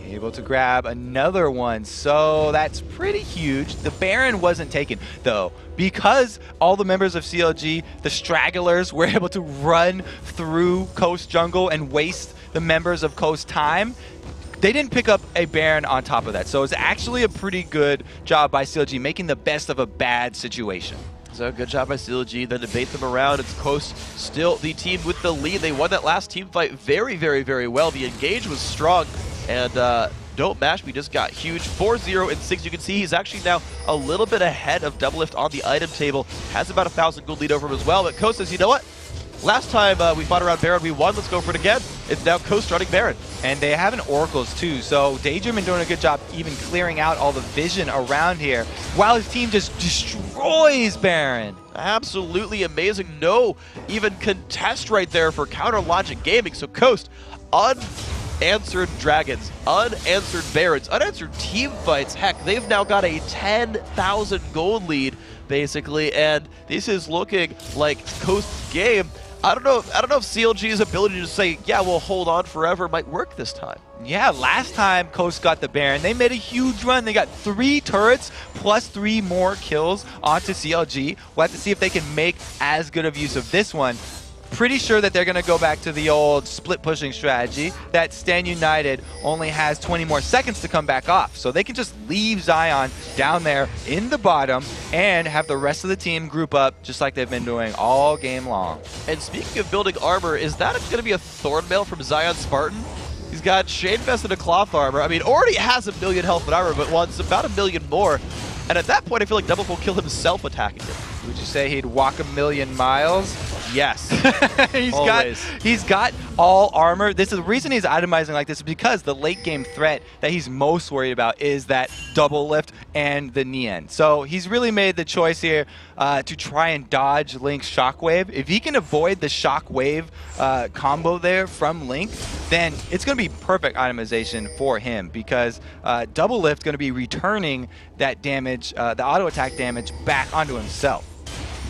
Able to grab another one, so that's pretty huge. The Baron wasn't taken, though, because all the members of CLG, the stragglers, were able to run through Coast jungle and waste the members of Coast time. They didn't pick up a Baron on top of that, so it's actually a pretty good job by CLG, making the best of a bad situation. So good job by CLG, then to bait them around. It's Coast still the team with the lead. They won that last team fight very, very, very well. The engage was strong, and Don't Mash Me just got huge. 4-0 and 6. You can see he's actually now a little bit ahead of Doublelift on the item table. Has about 1,000 gold lead over him as well. But Coast says, you know what? Last time we fought around Baron, we won. Let's go for it again. It's now Coast running Baron. And they have an Oracles too, so Daydreamin doing a good job even clearing out all the vision around here while his team just destroys Baron. Absolutely amazing. No even contest right there for Counter Logic Gaming. So Coast, unanswered Dragons, unanswered Barons, unanswered team fights. Heck, they've now got a 10,000 gold lead, basically, and this is looking like Coast's game. I don't know if CLG's ability to say, yeah, we'll hold on forever might work this time. Yeah, last time Coast got the Baron, they made a huge run. They got 3 turrets plus 3 more kills onto CLG. We'll have to see if they can make as good of use of this one. Pretty sure that they're going to go back to the old split pushing strategy that Stand United only has 20 more seconds to come back off. So they can just leave Zion down there in the bottom and have the rest of the team group up just like they've been doing all game long. And speaking of building armor, is that going to be a Thornmail from Zion Spartan? He's got Shanefest and a cloth armor. I mean, already has 1 million health and armor, but wants about 1 million more. And at that point, I feel like Double will kill himself attacking him. Would you say he'd walk 1,000,000 miles? Yes. he's got all armor. This is the reason he's itemizing like this is because the late game threat that he's most worried about is that Doublelift and the Nien. So he's really made the choice here to try and dodge Link's Shockwave. If he can avoid the Shockwave combo there from Link, then it's going to be perfect itemization for him because Doublelift going to be returning that damage, the auto attack damage, back onto himself.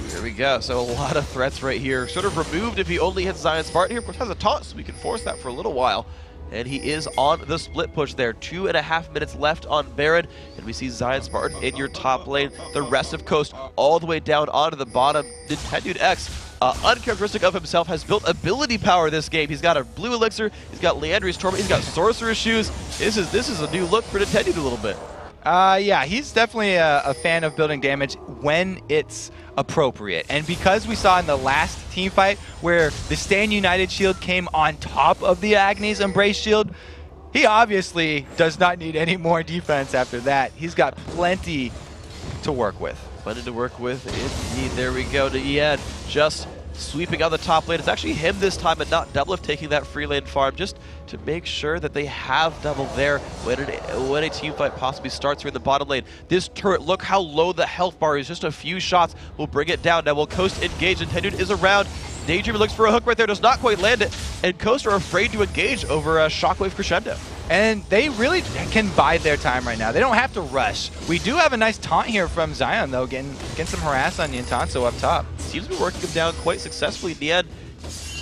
Here we go. So a lot of threats right here. Sort of removed if he only hits Zion Spartan here. Of course, has a taunt, so we can force that for a little while. And he is on the split push there. 2.5 minutes left on Baron. And we see Zion Spartan in your top lane. The rest of Coast all the way down onto the bottom. Nintendo X, uncharacteristic of himself, has built ability power this game. He's got a blue elixir. He's got Leandri's Torment. He's got Sorcerer's Shoes. This is a new look for Nintendo a little bit. Yeah, he's definitely a fan of building damage when it's appropriate. And because we saw in the last team fight where the Stand United shield came on top of the Agnes Embrace shield, he obviously does not need any more defense after that. He's got plenty to work with. Plenty to work with, indeed. There we go. Nien just sweeping out the top lane. It's actually him this time and not Doublelift taking that free lane farm just to make sure that they have double there when a team fight possibly starts here in the bottom lane. This turret, look how low the health bar is. Just a few shots will bring it down. Now will Coast engage? Intended is around. Daydreamer looks for a hook right there, does not quite land it, and Coast are afraid to engage over a Shockwave Crescendo. And they really can bide their time right now. They don't have to rush. We do have a nice taunt here from Zion, though, getting some harass on Yintanso up top. Seems to be working him down quite successfully in the end.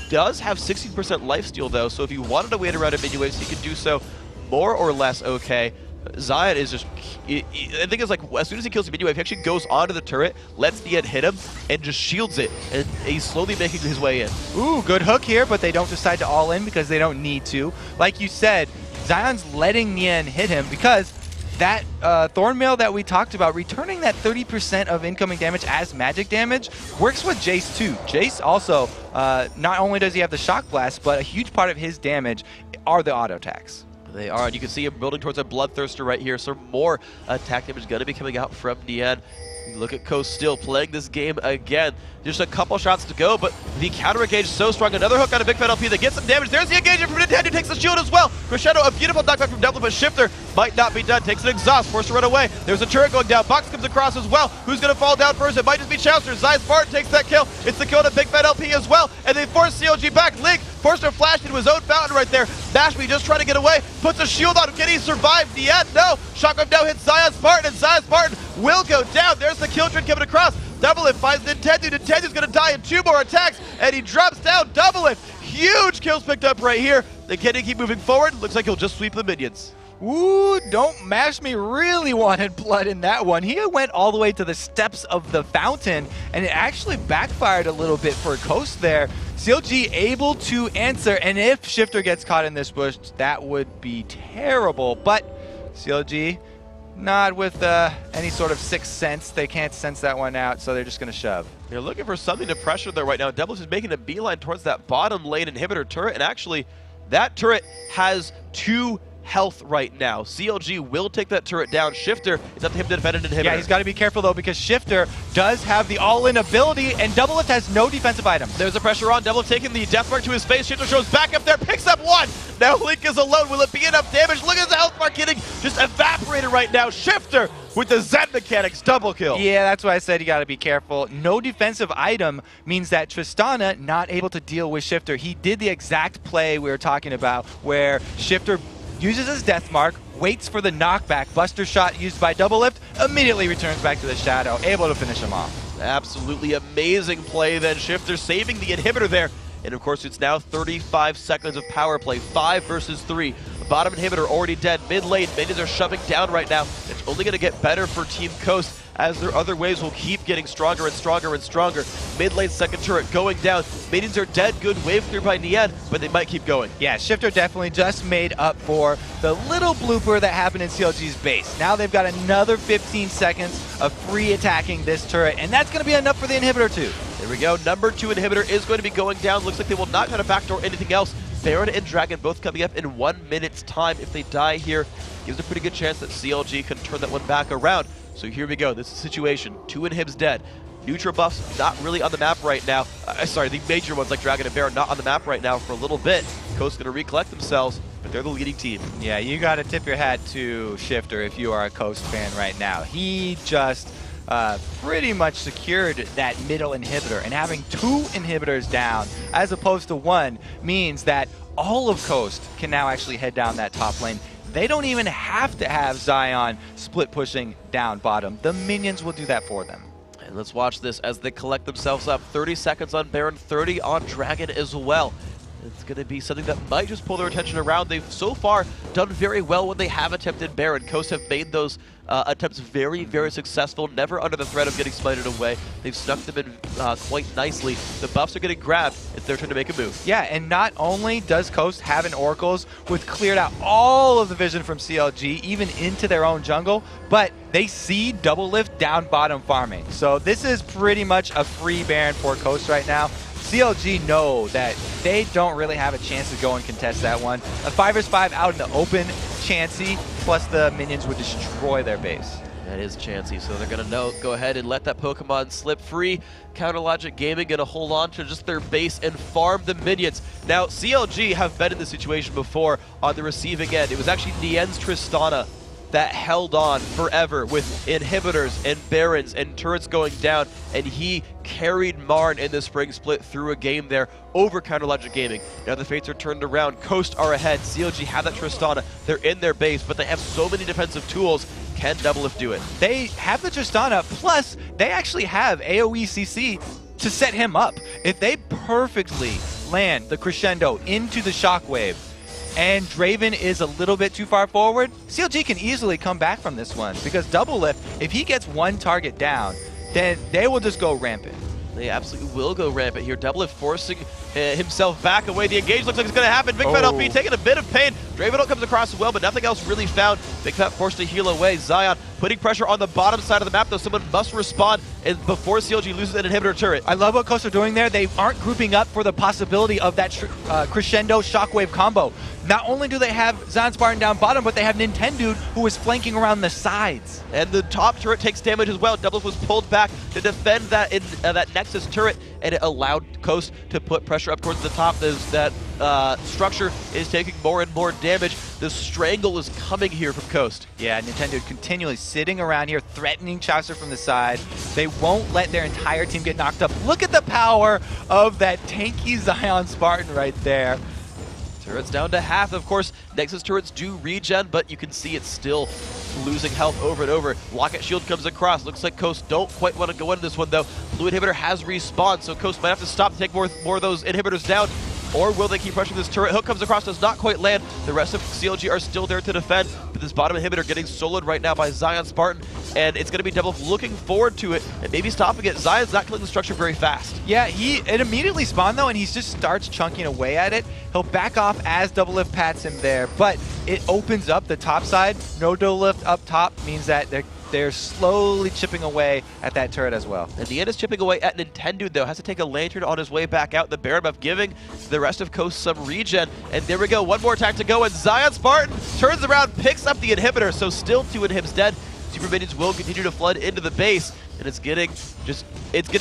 Does have 16% lifesteal, though, so if you wanted to wait around a minion wave, he could do so more or less okay. Zion is just, I think it's like, as soon as he kills the minion wave, he actually goes onto the turret, lets Nian hit him, and just shields it, and he's slowly making his way in. Ooh, good hook here, but they don't decide to all in because they don't need to. Like you said, Zion's letting Nian hit him because that Thornmail that we talked about, returning that 30% of incoming damage as magic damage, works with Jace too. Jace also, not only does he have the Shock Blast, but a huge part of his damage are the auto attacks. They are, and you can see him building towards a Bloodthirster right here, so more attack damage going to be coming out from Nian. Look at Coast still playing this game again. Just a couple shots to go, but the counter engage is so strong. Another hook on a Big Fat LP that gets some damage. There's the engagement from Nintendo, takes the shield as well. Crescendo, a beautiful knockback from Doublelift, but Shifter might not be done. Takes an exhaust, forced to run away. There's a turret going down. Box comes across as well. Who's going to fall down first? It might just be Chouster. Zion Spartan takes that kill. It's the kill to Big Fat LP as well, and they force CLG back. Link forced to flash into his own fountain right there. Nashby just trying to get away, puts a shield on him. Can he survive? Nian, no. Shockwave now hits Zion Spartan, and Zion Spartan will go down. There's the kill trend coming across. Doublelift finds Nintendo. Nintendo's going to die in 2 more attacks, and he drops down. Doublelift, huge kills picked up right here. They can't keep moving forward. Looks like he'll just sweep the minions. Ooh, Don't Mash Me really wanted blood in that one. He went all the way to the steps of the fountain, and it actually backfired a little bit for Coast there. CLG able to answer, and if Shifter gets caught in this bush, that would be terrible. But CLG, not with any sort of sixth sense. They can't sense that one out, so they're just going to shove. They're looking for something to pressure there right now. Doublelift is making a beeline towards that bottom lane inhibitor turret, and actually, that turret has 2 health right now. CLG will take that turret down. Shifter, it's up to him to defend an inhibitor. Yeah, he's got to be careful though, because Shifter does have the all-in ability, and Doublelift has no defensive items. There's a pressure on. Doublelift taking the death mark to his face. Shifter shows back up there, picks up 1. Now Link is alone. Will it be enough damage? Look at his health bar getting just evaporated right now. Shifter with the Zen mechanics, double kill. Yeah, that's why I said you got to be careful. No defensive item means that Tristana not able to deal with Shifter. He did the exact play we were talking about, where Shifter uses his death mark, waits for the knockback, buster shot used by Doublelift, immediately returns back to the shadow, able to finish him off. Absolutely amazing play then. Shifter saving the inhibitor there. And of course, it's now 35 seconds of power play, 5 versus 3. Bottom inhibitor already dead. Mid lane, minions are shoving down right now. It's only going to get better for Team Coast as their other waves will keep getting stronger and stronger and stronger. Mid lane second turret going down. Minions are dead. Good wave clear by Nian, but they might keep going. Yeah, Shifter definitely just made up for the little blooper that happened in CLG's base. Now they've got another 15 seconds of free attacking this turret, and that's going to be enough for the inhibitor too. There we go. Number 2 inhibitor is going to be going down. Looks like they will not try to backdoor anything else. Baron and Dragon both coming up in 1 minute's time. If they die here, gives a pretty good chance that CLG can turn that one back around. So here we go. This is the situation. 2 inhibs dead. Neutral buffs not really on the map right now. Sorry, the major ones like Dragon and Baron not on the map right now for a little bit. Coast's going to recollect themselves, but they're the leading team. Yeah, you got to tip your hat to Shifter if you are a Coast fan right now. He just pretty much secured that middle inhibitor, and having 2 inhibitors down as opposed to 1 means that all of Coast can now actually head down that top lane. They don't even have to have Zion split pushing down bottom. The minions will do that for them. And let's watch this as they collect themselves up. 30 seconds on Baron, 30 on Dragon as well. It's going to be something that might just pull their attention around. They've so far done very well when they have attempted Baron. Coast have made those attempts very, very successful, never under the threat of getting smited away. They've snuck them in quite nicely. The buffs are getting grabbed. It's their turn to make a move. Yeah, and not only does Coast have an Oracles with cleared out all of the vision from CLG, even into their own jungle, but they see Doublelift down bottom farming. So this is pretty much a free Baron for Coast right now. CLG know that they don't really have a chance to go and contest that one. A 5 vs 5 out in the open chancy, plus the minions would destroy their base. That is chancy, so they're going to go ahead and let that Pokemon slip free. Counterlogic Gaming going to hold on to just their base and farm the minions. Now, CLG have been in this situation before on the receiving end. It was actually Nien's Tristana that held on forever with inhibitors and barons and turrets going down, and he carried Marn in the spring split through a game there over Counterlogic Gaming. Now the fates are turned around. Coast are ahead. CLG have that Tristana. They're in their base, but they have so many defensive tools. Can Doublelift do it? They have the Tristana, plus they actually have AoE CC to set him up. If they perfectly land the Crescendo into the Shockwave, and Draven is a little bit too far forward, CLG can easily come back from this one, because Doublelift, if he gets one target down, then they will just go rampant. They absolutely will go rampant here. Doublelift forcing himself back away. The engage looks like it's going to happen. Big Fat LP taking a bit of pain. Draven comes across as well, but nothing else really found. Big Fat forced to heal away. Zion putting pressure on the bottom side of the map, though someone must respond before CLG loses an inhibitor turret. I love what Coast are doing there. They aren't grouping up for the possibility of that Crescendo Shockwave combo. Not only do they have Zion Spartan down bottom, but they have Nintendude who is flanking around the sides. And the top turret takes damage as well. Doublelift was pulled back to defend that that Nexus turret, and it allowed Coast to put pressure up towards the top. That structure is taking more and more damage. The Strangle is coming here from Coast. Yeah, Nintendude continually sitting around here, threatening Chaucer from the side. They won't let their entire team get knocked up. Look at the power of that tanky Zion Spartan right there. Turrets down to half. Of course, Nexus turrets do regen, but you can see it's still losing health over and over. Locket Shield comes across. Looks like Coast don't quite want to go into this one, though. Blue Inhibitor has respawned, so Coast might have to stop to take more of those inhibitors down. Or will they keep pressuring this turret? Hook comes across, does not quite land. The rest of CLG are still there to defend, but this bottom inhibitor getting soloed right now by Zion Spartan, and it's going to be Doublelift looking forward to it and maybe stopping it. Zion's not killing the structure very fast. Yeah, it immediately spawned though, and he just starts chunking away at it. He'll back off as Doublelift pats him there, but it opens up the top side. No Doublelift up top means that they're slowly chipping away at that turret as well. And the end is chipping away at Nintendude, though. Has to take a Lantern on his way back out. The Baron buff giving the rest of Coast some regen. And there we go. One more attack to go. And Zion Spartan turns around, picks up the inhibitor. So still 2 inhibs dead. Super minions will continue to flood into the base. And it's getting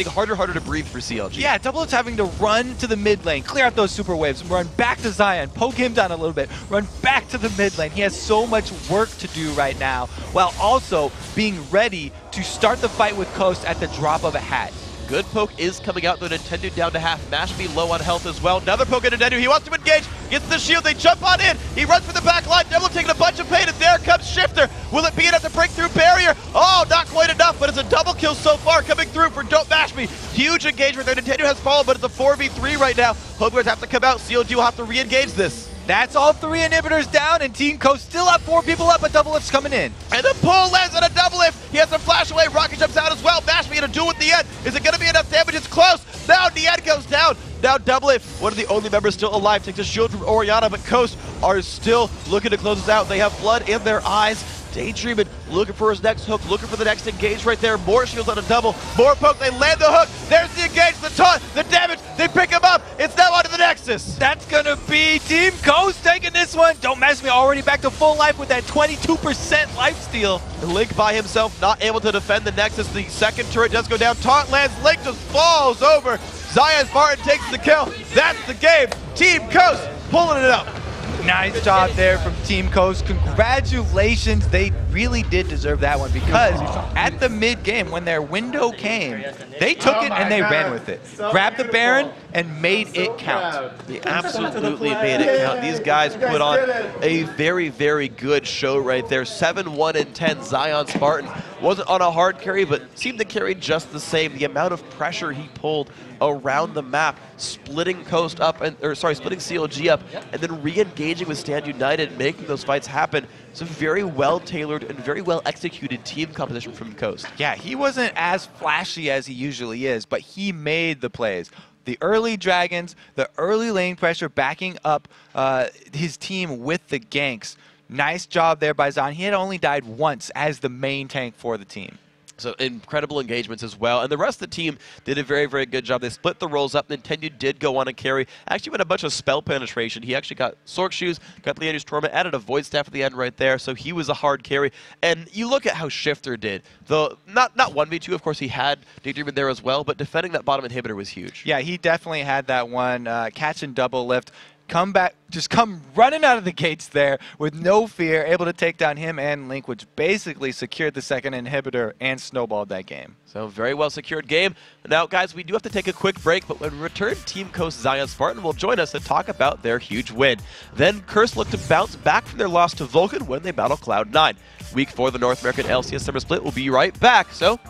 harder to breathe for CLG. Yeah, Doublelift's having to run to the mid lane, clear out those super waves, run back to Zion, poke him down a little bit, run back to the mid lane. He has so much work to do right now, while also being ready to start the fight with Coast at the drop of a hat. Good poke is coming out, though. Nintendude down to half. Mashby low on health as well. Another poke at Nintendude. He wants to engage. Gets the shield. They jump on in. He runs for the back line. Doublelift taking a bunch of pain, and there comes Shifter. Will it be enough to break through barrier? Oh, not quite enough, but it's a double kill so far coming through for Dope Mashby. Huge engagement there. Nintendude has fallen, but it's a 4v3 right now. Homeguards have to come out. CLG will have to re-engage this. That's all 3 inhibitors down, and Team Coast still have 4 people up, but Doublelift's coming in. And the pull lands on a Doublelift. He has to flash away. Rocket jumps out as well. Mashby in a duel with Nien. Is it going to be enough damage? It's close. Now Nien goes down. Now Doublelift, one of the only members still alive, takes a shield from Orianna, but Coast are still looking to close this out. They have blood in their eyes. Daydreaming, looking for his next hook, looking for the next engage right there. More shields on a double, more poke, they land the hook. There's the engage, the taunt, the damage, they pick him up. It's now onto the Nexus. That's gonna be Team Coast taking this one. Don't mess me, already back to full life with that 22% lifesteal. Link by himself, not able to defend the Nexus. The second turret does go down. Taunt lands, Link just falls over. Zion Spartan takes the kill. That's the game. Team Coast pulling it up. Nice job there from Team Coast. Congratulations. They really did deserve that one, because at the mid game, when their window came, they took it and they ran with it. Grabbed the Baron and made it count. They absolutely made it count. These guys put on a very, very good show right there. 7-1-10 Zion Spartan. Wasn't on a hard carry, but seemed to carry just the same. The amount of pressure he pulled around the map, splitting Coast up, splitting CLG up, and then re-engaging with Stand United, making those fights happen. It's a very well-tailored and very well-executed team composition from Coast. Yeah, he wasn't as flashy as he usually is, but he made the plays. The early dragons, the early lane pressure backing up his team with the ganks. Nice job there by Zion. He had only died once as the main tank for the team. So incredible engagements as well. And the rest of the team did a very, very good job. They split the roles up. Nintendo did go on and carry. Actually went a bunch of spell penetration. He actually got Sork Shoes, got Leandry's Torment, added a Void Staff at the end right there. So he was a hard carry. And you look at how Shifter did. Though not 1v2, of course, he had Daydream in there as well, but defending that bottom inhibitor was huge. Yeah, he definitely had that one. Catch and double lift. Come back, just come running out of the gates there with no fear, able to take down him and Link, which basically secured the second inhibitor and snowballed that game. So very well secured game. Now, guys, we do have to take a quick break, but when we return, Team Coast Zion Spartan will join us to talk about their huge win. Then Curse look to bounce back from their loss to Vulcan when they battle Cloud9. Week 4 of the North American LCS Summer Split will be right back, so